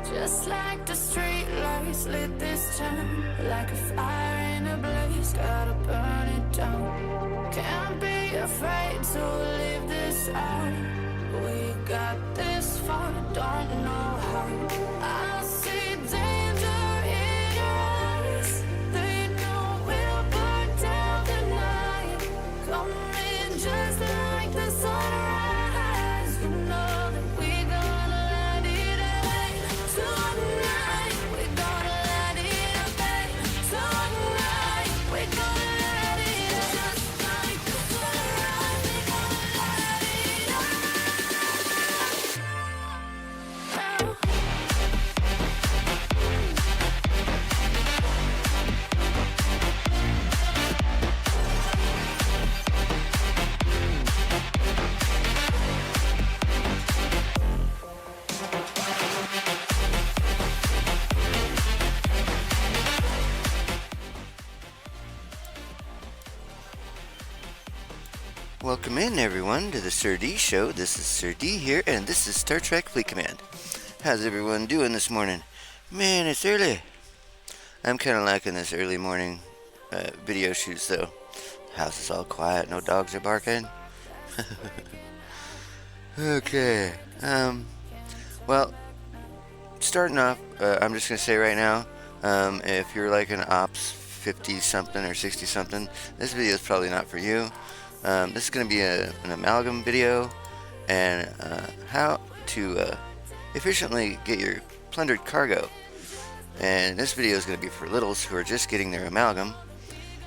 Just like the street lights lit this town, like a fire in a blaze, gotta burn it down. Can't be afraid to leave this out. We got this far, don't know how. I see danger in your eyes. They know we'll burn down the night. Coming just like the sunrise. You know that we gonna let it rain. Tonight, we gonna let it rain. Tonight, we gonna let it rain. Just like the sunrise, we gonna let it rain. Welcome in, everyone, to the SirD show. This is SirD here, and this is Star Trek Fleet Command. How's everyone doing this morning? Man, it's early. I'm kind of liking this early morning video shoots, though. House is all quiet, no dogs are barking. Okay. Well, starting off, I'm just going to say right now, if you're like an Ops 50-something or 60-something, this video is probably not for you. This is going to be an Amalgum video, and how to efficiently get your plundered cargo. And this video is going to be for littles who are just getting their Amalgum,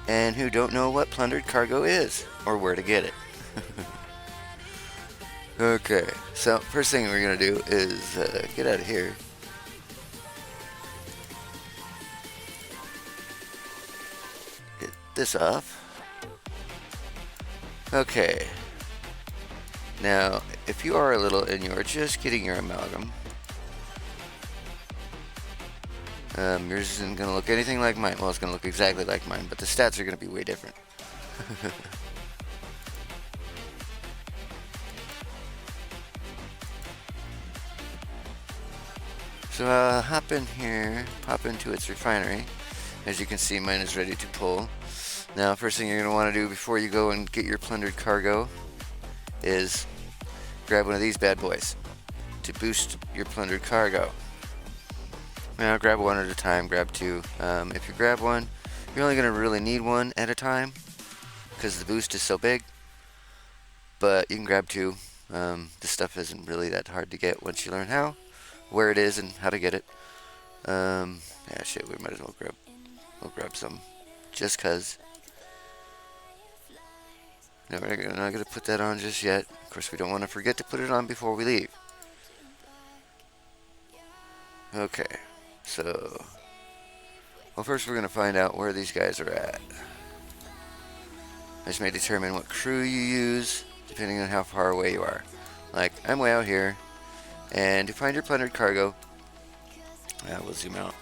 and who don't know what plundered cargo is, or where to get it. Okay, so first thing we're going to do is get out of here. Get this off. Okay, now if you are a little and you are just getting your Amalgum, yours isn't going to look anything like mine. Well, it's going to look exactly like mine, but the stats are going to be way different. So hop in here, pop into its refinery. As you can see, mine is ready to pull. Now, first thing you're going to want to do before you go and get your plundered cargo is grab one of these bad boys to boost your plundered cargo. Now, grab one at a time, grab two. If you grab one, you're only going to really need one at a time because the boost is so big, but you can grab two. This stuff isn't really that hard to get once you learn how, where it is, and how to get it. Yeah, shit, we might as well grab some just cause. No, we're not going to put that on just yet. Of course, we don't want to forget to put it on before we leave. Okay, so... well, first we're going to find out where these guys are at. This may determine what crew you use, depending on how far away you are. Like, I'm way out here, and to find your plundered cargo, we'll zoom out,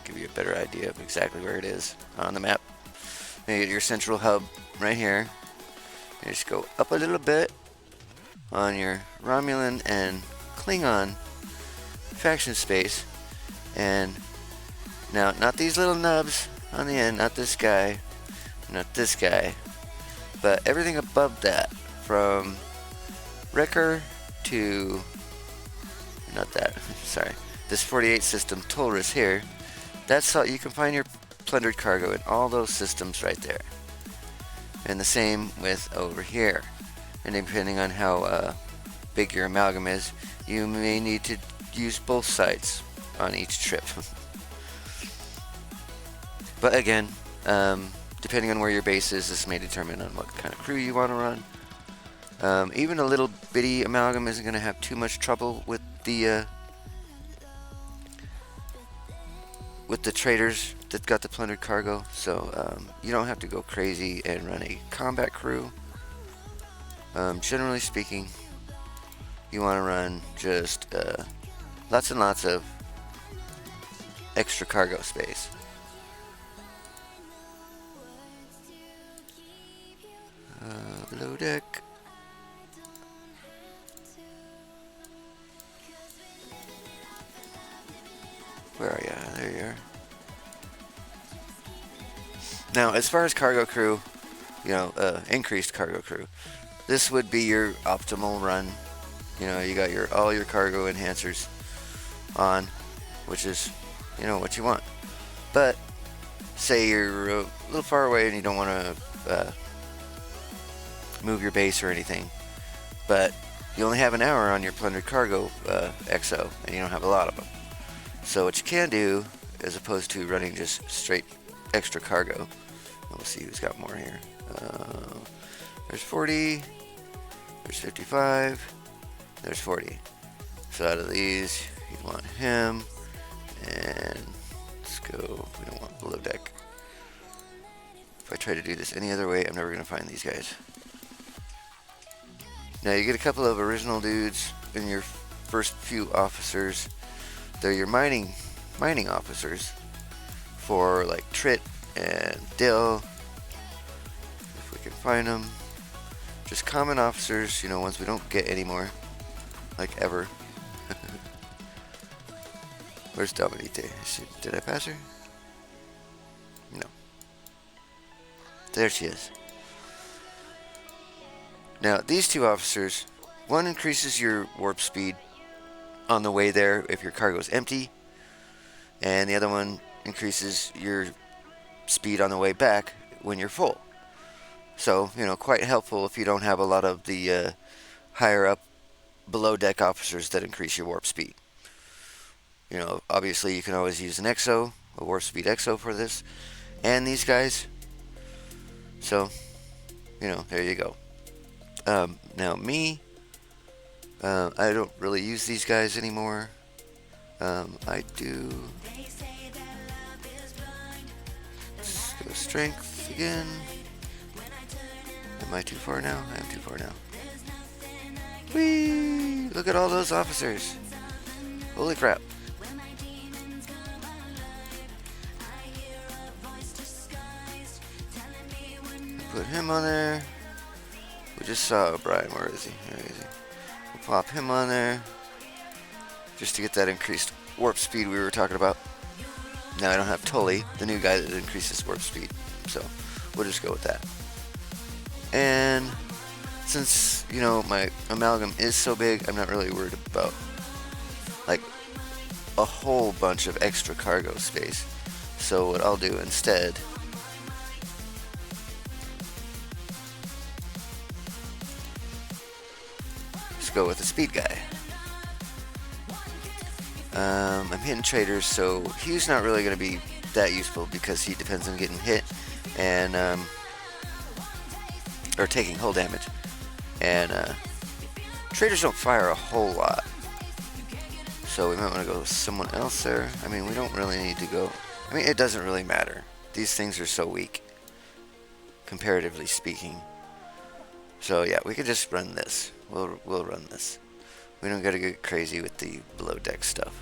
give you a better idea of exactly where it is on the map. You get your central hub right here. You just go up a little bit on your Romulan and Klingon faction space, and now not these little nubs on the end, not this guy, not this guy, but everything above that, from Wrecker to, not that, sorry, this 48 system Taurus here. That's how you can find your plundered cargo in all those systems right there. And the same with over here. And depending on how big your Amalgum is, you may need to use both sides on each trip. But again, depending on where your base is, this may determine on what kind of crew you want to run. Even a little bitty Amalgum isn't going to have too much trouble with the traders that got the plundered cargo, so you don't have to go crazy and run a combat crew. Generally speaking, you want to run just lots and lots of extra cargo space. Below deck. Where are you? There you are. Now, as far as cargo crew, increased cargo crew, this would be your optimal run. You got all your cargo enhancers on, which is, what you want. But say you're a little far away and you don't want to move your base or anything, but you only have an hour on your plundered cargo XO, and you don't have a lot of them. So what you can do, as opposed to running just straight extra cargo, we'll see who's got more here. There's 40, there's 55, there's 40. So out of these, you'd want him, and let's go, we don't want below deck. If I try to do this any other way, I'm never going to find these guys. Now you get a couple of original dudes in your first few officers. They're your mining officers for like Trit and Dill, if we can find them. Just common officers, ones we don't get anymore, like ever. Where's Dominite? Did I pass her? No. There she is. Now, these two officers, one increases your warp speed on the way there if your cargo is empty, and the other one increases your speed on the way back when you're full. So, quite helpful if you don't have a lot of the higher up below deck officers that increase your warp speed. Obviously you can always use an EXO, a warp speed EXO for this, and these guys. So, there you go. Now me, I don't really use these guys anymore. I do. Let's go strength again. Am I too far now? I am too far now. Whee! Look at all those officers. Holy crap. Put him on there. We just saw Brian. Where is he? There he is. We'll pop him on there just to get that increased warp speed we were talking about. Now I don't have Tully, the new guy that increases warp speed, so we'll just go with that. And since my Amalgam is so big, I'm not really worried about like a whole bunch of extra cargo space. So what I'll do instead is go with a speed guy. I'm hitting traders, so he's not really going to be that useful because he depends on getting hit and or taking hull damage. And traders don't fire a whole lot, so we might want to go with someone else there. I mean, we don't really need to go. I mean, it doesn't really matter. These things are so weak, comparatively speaking. So yeah, we could just run this. We'll run this. We don't gotta get crazy with the below deck stuff.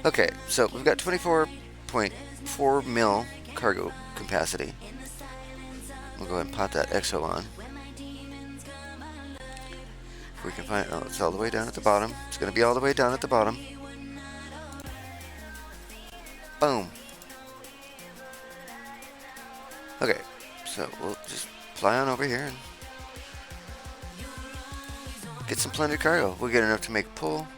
Okay, so we've got 24.4 mil cargo capacity. We'll go ahead and pop that EXO on. If we can find, oh, it's all the way down at the bottom. It's gonna be all the way down at the bottom. Boom. Okay, so we'll just fly on over here and get some plundered cargo. We'll get enough to make a pull.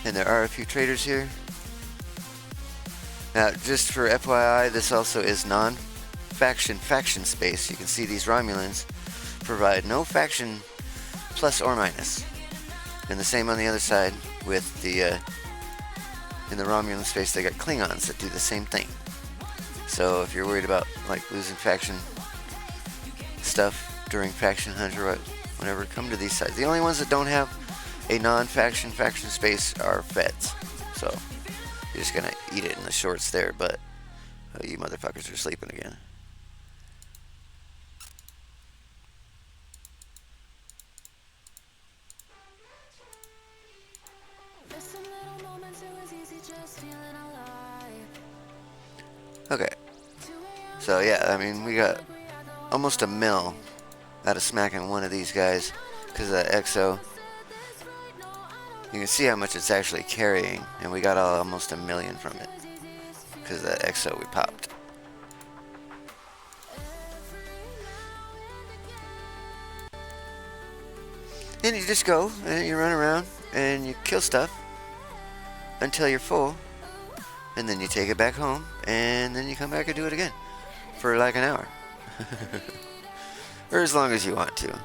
And there are a few traders here. Now, just for FYI, this also is non-faction space. You can see these Romulans provide no faction plus or minus. And the same on the other side with the, in the Romulan space, they got Klingons that do the same thing. So if you're worried about, like, losing faction stuff during faction hunt or whatever, come to these sides. The only ones that don't have a non-faction space are Feds. So you're just gonna eat it in the shorts there, but you motherfuckers are sleeping again. Okay. So yeah, I mean, we got almost a mil out of smacking one of these guys because of that EXO. You can see how much it's actually carrying, and we got almost 1,000,000 from it because of that EXO we popped. And you just go and you run around and you kill stuff until you're full, and then you take it back home, and then you come back and do it again for like an hour. Or as long as you want to.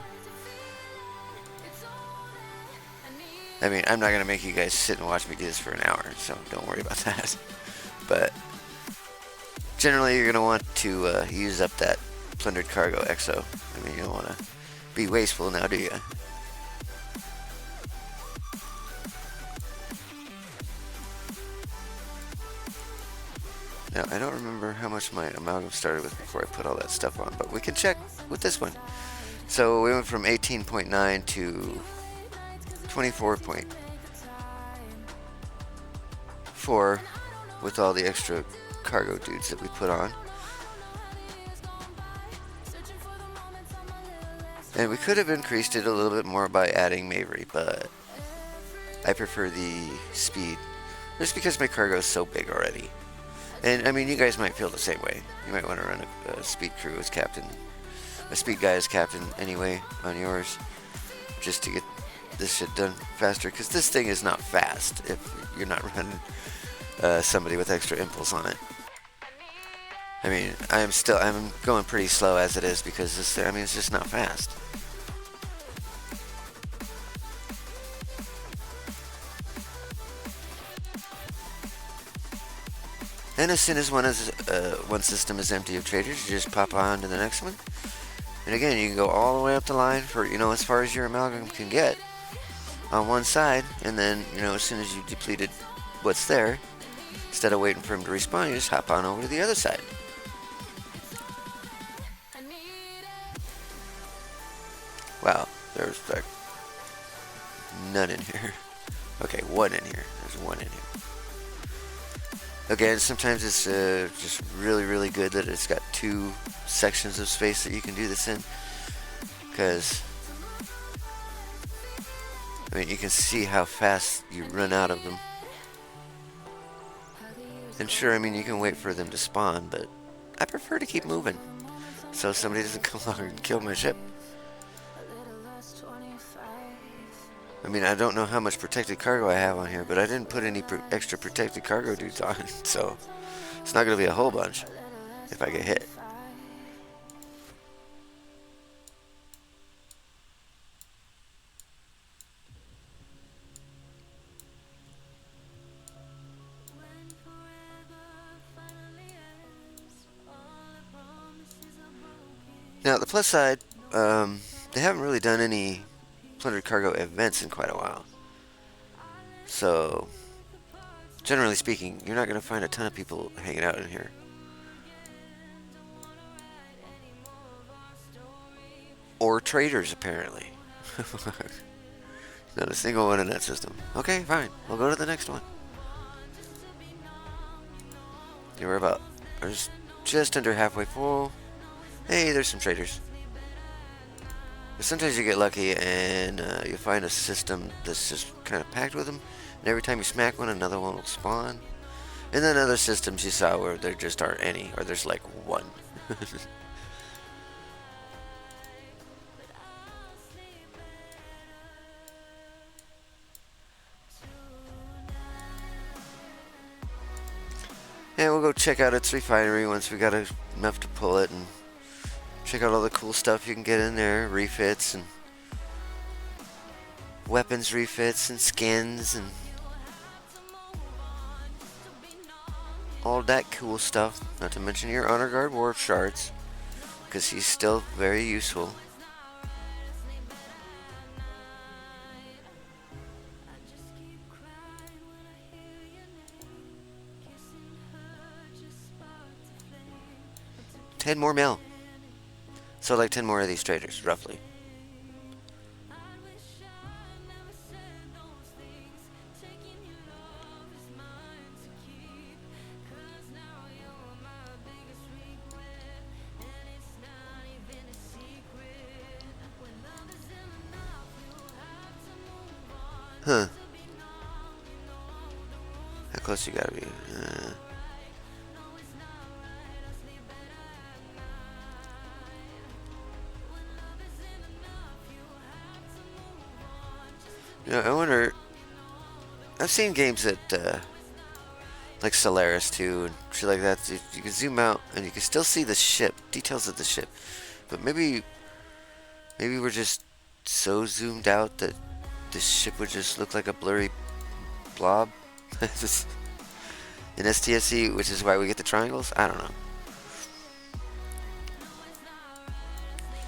I mean, I'm not going to make you guys sit and watch me do this for an hour, so don't worry about that. But generally, you're going to want to use up that plundered cargo EXO. I mean, you don't want to be wasteful now, do you? Now, I don't remember how much my amalgam started with before I put all that stuff on, but we can check with this one. So we went from 18.9 to 24.4 with all the extra cargo dudes that we put on. And we could have increased it a little bit more by adding Mavery, but I prefer the speed just because my cargo is so big already. And I mean, you guys might feel the same way. You might want to run a speed crew as captain, a speed guy as captain anyway on yours, just to get this shit done faster. Because this thing is not fast if you're not running somebody with extra impulse on it. I mean, I'm going pretty slow as it is because this, I mean, it's just not fast. And as soon as one system is empty of traders, you just pop on to the next one. And again, you can go all the way up the line for, as far as your amalgam can get on one side. And then, as soon as you depleted what's there, instead of waiting for him to respawn, you just hop on over to the other side. Wow, there's like none in here. Okay, one in here. There's one in here. Again, sometimes it's just really, really good that it's got two sections of space that you can do this in. Because, I mean, you can see how fast you run out of them. And sure, I mean, you can wait for them to spawn, but I prefer to keep moving. So somebody doesn't come along and kill my ship. I mean, I don't know how much protected cargo I have on here, but I didn't put any extra protected cargo dudes on, so it's not going to be a whole bunch if I get hit. Now, the plus side, they haven't really done any plundered cargo events in quite a while. So, generally speaking, you're not going to find a ton of people hanging out in here. Or traders, apparently. Not a single one in that system. Okay, fine. We'll go to the next one. Okay, we're just under halfway full. Hey, there's some traders. But sometimes you get lucky and you'll find a system that's just kind of packed with them. And every time you smack one, another one will spawn. And then other systems you saw where there just aren't any, or there's like one. And we'll go check out its refinery once we got enough to pull it, and check out all the cool stuff you can get in there, refits and weapons refits and skins and all that cool stuff. Not to mention your honor guard war shards, because he's still very useful. $10 more mil. So like 10 more of these traders, roughly. Huh. How close you gotta be? I wonder. I've seen games that, like Solaris 2 and shit like that. You can zoom out and you can still see the ship, details of the ship. But maybe we're just so zoomed out that this ship would just look like a blurry blob. In STSC, which is why we get the triangles? I don't know.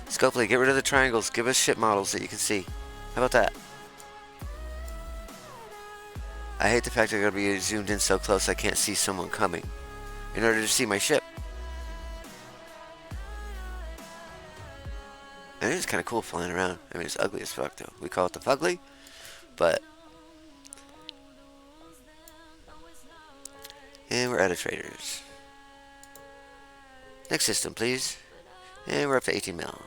Scopely, get rid of the triangles. Give us ship models that you can see. How about that? I hate the fact that I gotta be zoomed in so close I can't see someone coming in order to see my ship. And it is kind of cool flying around. I mean, it's ugly as fuck though. We call it the Fugly, but... And we're out of traders. Next system, please. And we're up to 18 mil.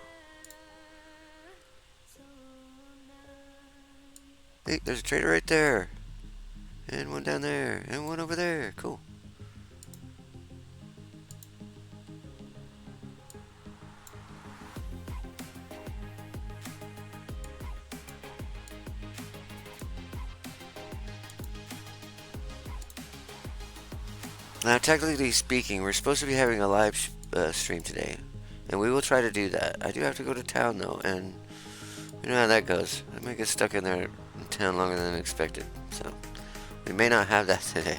Hey, there's a trader right there. And one down there. And one over there. Cool. Now, technically speaking, we're supposed to be having a live stream today. And we will try to do that. I do have to go to town, though, and you know how that goes. I might get stuck in there in town longer than expected. So, we may not have that today.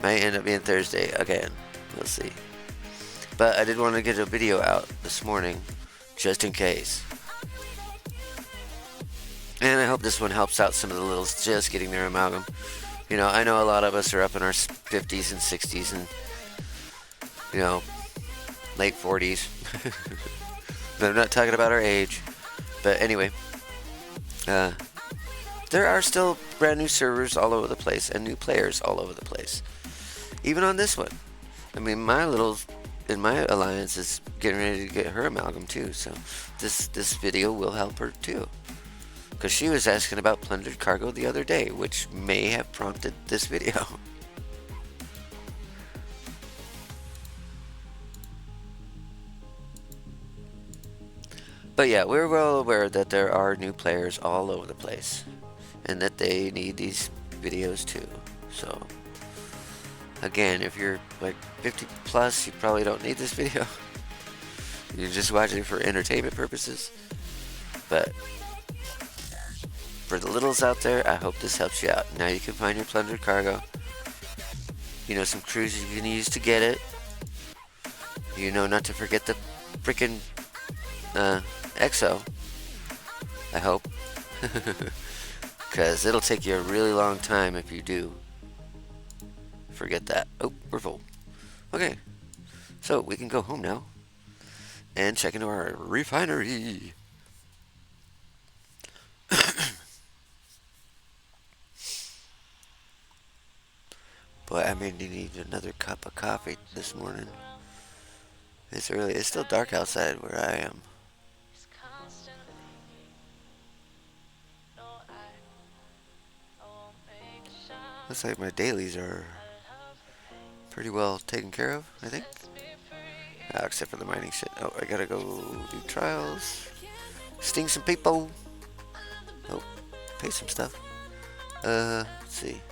Might end up being Thursday again. We'll see. But I did want to get a video out this morning, just in case. And I hope this one helps out some of the littles just getting their amalgam. You know, I know a lot of us are up in our 50s and 60s and, you know, late 40s. But I'm not talking about our age. But anyway, there are still brand new servers all over the place and new players all over the place. Even on this one. I mean, my little in my alliance is getting ready to get her amalgam too. So this video will help her too. Because she was asking about plundered cargo the other day, which may have prompted this video. But yeah, we're well aware that there are new players all over the place. And that they need these videos too. So, again, if you're like 50 plus, you probably don't need this video. You're just watching it for entertainment purposes. But for the littles out there, I hope this helps you out. Now you can find your plundered cargo. You know, some crews you can use to get it. You know, not to forget the freaking EXO. I hope. Because it'll take you a really long time if you do forget that. Oh, we're full. Okay. So we can go home now. And check into our refinery. Boy, I may need another cup of coffee this morning. It's early. It's still dark outside where I am. Looks like my dailies are pretty well taken care of, I think. Except for the mining shit. Oh, I gotta go do trials. Sting some people. Oh, pay some stuff. Let's see.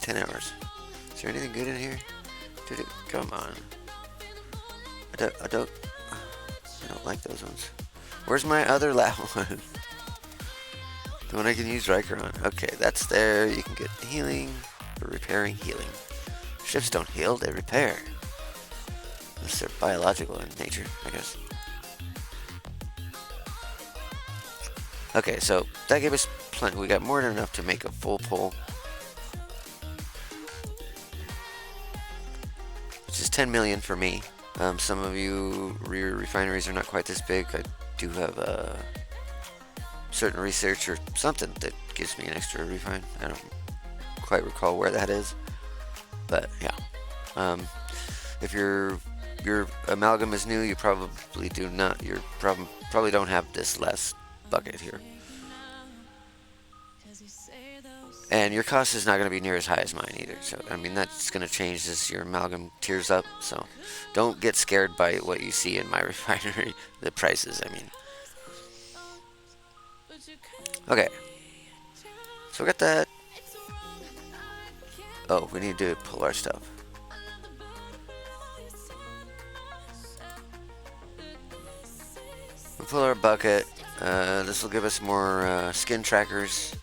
10 hours. Is there anything good in here? Dude, come on. I don't like those ones. Where's my other lab one? The one I can use Riker on. Okay, that's there. You can get healing for repairing healing. Ships don't heal, they repair. Unless they're biological in nature, I guess. Okay, so that gave us plenty. We got more than enough to make a full pull. Which is 10 million for me. Some of you refineries are not quite this big. I do have certain research or something that gives me an extra refine. I don't quite recall where that is. But yeah. If your amalgam is new, you probably do not. You probably don't have this last bucket here. And your cost is not going to be near as high as mine either. So, I mean, that's going to change as your amalgam tiers up. So, don't get scared by what you see in my refinery. The prices, I mean. Okay. So, we got that. Oh, we need to pull our stuff. We'll pull our bucket. This will give us more skin trackers.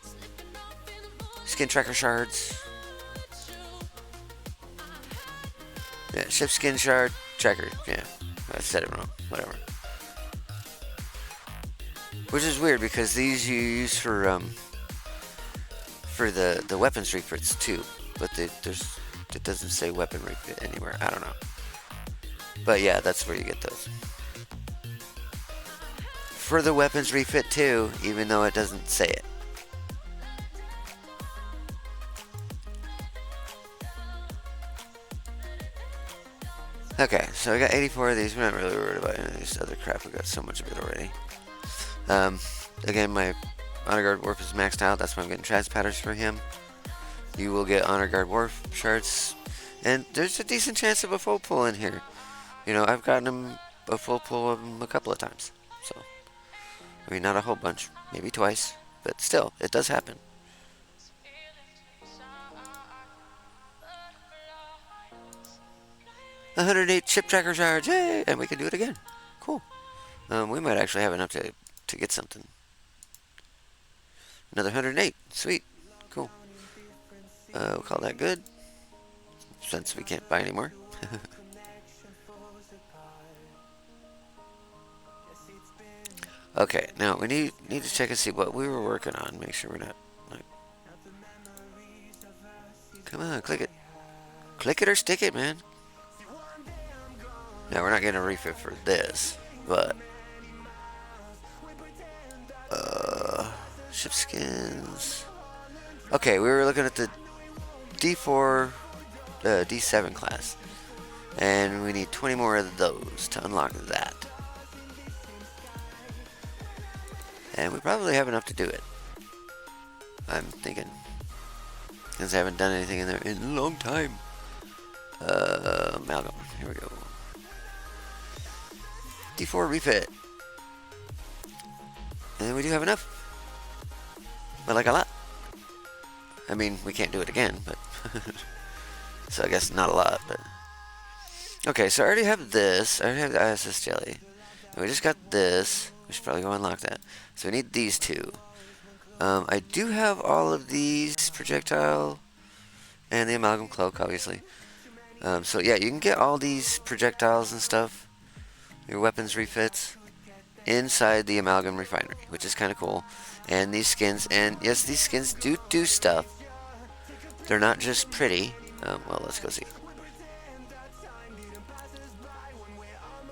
Skin tracker shards. Yeah, ship skin shard tracker. Yeah, I said it wrong. Whatever. Which is weird because these you use for the weapons refits too, but it doesn't say weapon refit anywhere. I don't know. But yeah, that's where you get those. For the weapons refit too, even though it doesn't say it. Okay, so I got 84 of these. We're not really worried about any of this other crap. We got so much of it already. Again, my Honor Guard Warp is maxed out. That's why I'm getting Trans Patterns for him. You will get Honor Guard Warp shards. And there's a decent chance of a full pull in here. You know, I've gotten him a full pull of him a couple of times. So, I mean, not a whole bunch. Maybe twice. But still, it does happen. $108 ship tracker shards, yay! And we can do it again. Cool. We might actually have enough to get something. Another 108. Sweet. Cool. We'll call that good. Since we can't buy anymore. Okay, now we need to check and see what we were working on. Make sure we're not like. Come on, click it. Click it or stick it, man. Now we're not getting a refit for this, but ship skins. Okay, we were looking at the D4, D7 class, and we need 20 more of those to unlock that. And we probably have enough to do it. I'm thinking, since I haven't done anything in there in a long time. Amalgam. Here we go. D4 refit. And we do have enough. But like a lot. I mean, we can't do it again, but so I guess not a lot, but okay, so I already have this. I already have the ISS jelly. And we just got this. We should probably go unlock that. So we need these two. I do have all of these projectile and the amalgam cloak, obviously. So yeah, you can get all these projectiles and stuff, your weapons refits, inside the amalgam refinery, which is kind of cool. And these skins, and yes, these skins do stuff. They're not just pretty. Well, let's go see.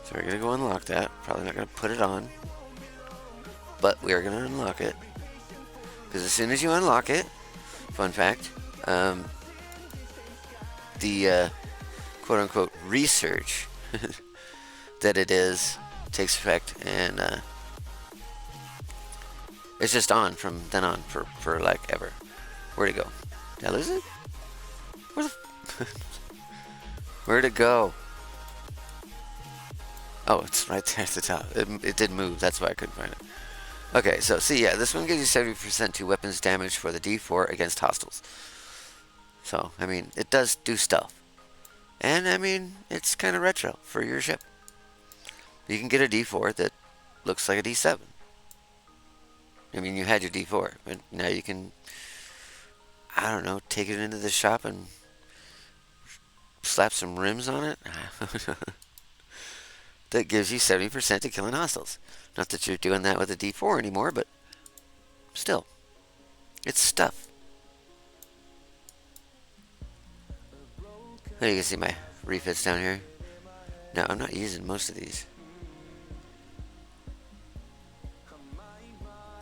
So we're gonna go unlock that. Probably not gonna put it on, but we are gonna unlock it. Because as soon as you unlock it, fun fact, the quote-unquote research that it is takes effect, and it's just on from then on for like ever. Where'd it go? Did I lose it? Where'd it go? Oh, it's right there at the top. It did move, that's why I couldn't find it. Okay, so see, yeah, this one gives you 70% to weapons damage for the D4 against hostiles. So, I mean, it does do stuff. And, I mean, it's kind of retro for your ship. You can get a D4 that looks like a D7. I mean, you had your D4, but now you can, I don't know, take it into the shop and slap some rims on it. That gives you 70% to killing hostiles. Not that you're doing that with a D4 anymore, but still, it's stuff. Oh, you can see my refits down here. No, I'm not using most of these.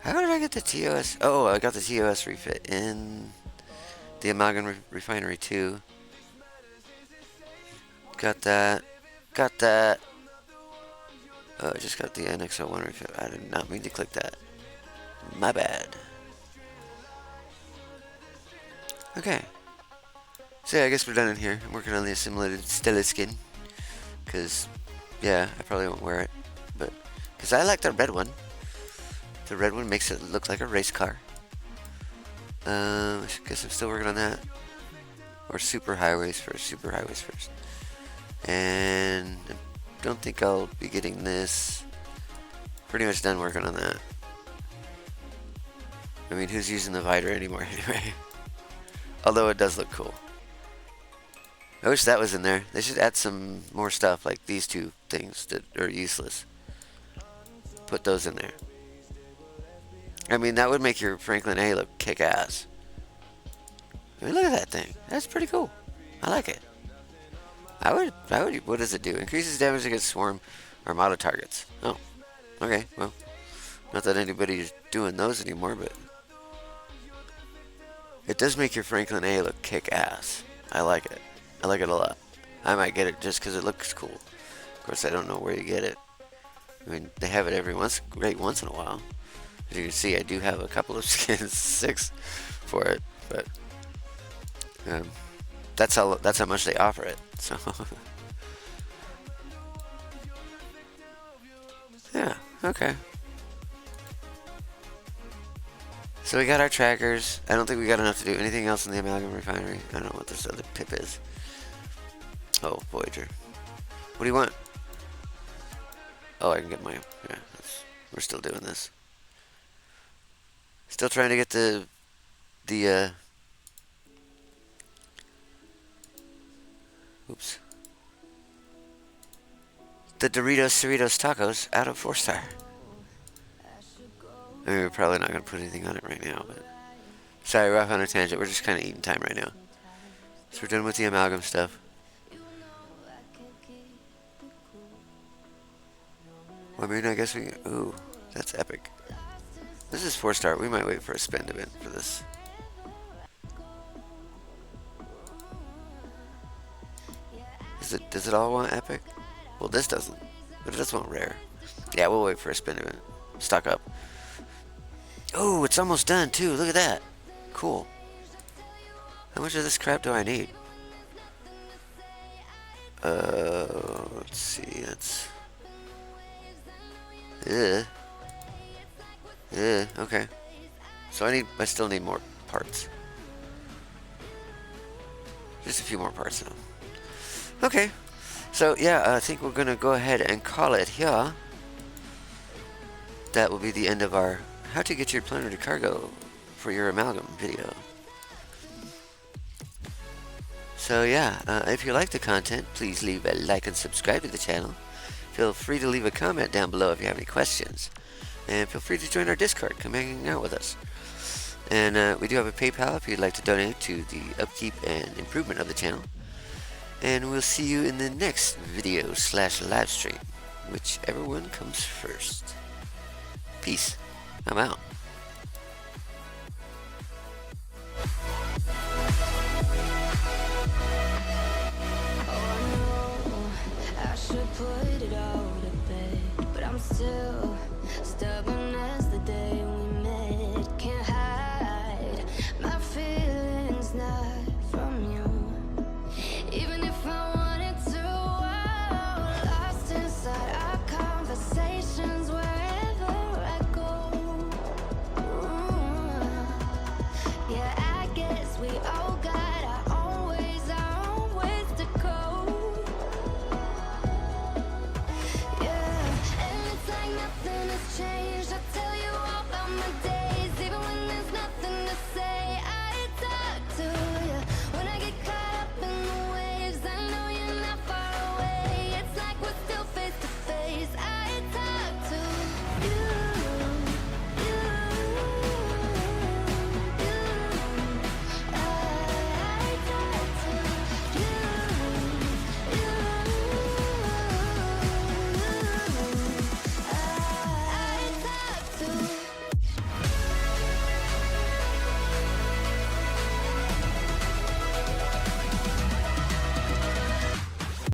How did I get the TOS? Oh, I got the TOS refit in the Amalgam Refinery too. Got that. Got that. Oh, I just got the NX01 refit. I did not mean to click that. My bad. Okay. So yeah, I guess we're done in here. I'm working on the assimilated Stella skin. Because, yeah, I probably won't wear it. But, because I like the red one. The red one makes it look like a race car. I guess I'm still working on that. Or super highways first. And I don't think I'll be getting this. Pretty much done working on that. I mean, who's using the Viter anymore anyway? Although it does look cool. I wish that was in there. They should add some more stuff like these two things that are useless. Put those in there. I mean, that would make your Franklin A look kick-ass. I mean, look at that thing. That's pretty cool. I like it. I would, what does it do? Increases damage against swarm armada targets. Oh, okay, well, not that anybody's doing those anymore, but it does make your Franklin A look kick-ass. I like it. I like it a lot. I might get it just because it looks cool. Of course, I don't know where you get it. I mean, they have it every once in a while. As you can see, I do have a couple of skins, 6 for it, but that's how much they offer it. So yeah, okay. So we got our trackers. I don't think we got enough to do anything else in the Amalgum Refinery. I don't know what this other pip is. Oh, Voyager. What do you want? Oh, I can get my... Yeah, we're still doing this. Still trying to get the oops. The Cerritos tacos out of 4-star. I mean, we're probably not going to put anything on it right now, but... Sorry, we're off on a tangent. We're just kind of eating time right now. So we're done with the Amalgum stuff. Well, I mean, I guess we... Ooh, that's epic. This is 4-star. We might wait for a spend event for this. Does it all want epic? Well, this doesn't. But it does want rare. Yeah, we'll wait for a spend event. Stock up. Oh, it's almost done, too. Look at that. Cool. How much of this crap do I need? Let's see. That's... okay. So I still need more parts. Just a few more parts now. Okay. So yeah, I think we're gonna go ahead and call it here. That will be the end of our how to get your Plundered cargo for your Amalgum video. So yeah, if you like the content, please leave a like and subscribe to the channel. Feel free to leave a comment down below if you have any questions. And feel free to join our Discord, come hang out with us. And we do have a PayPal if you'd like to donate to the upkeep and improvement of the channel. And we'll see you in the next video / live stream, whichever one comes first. Peace. I'm out.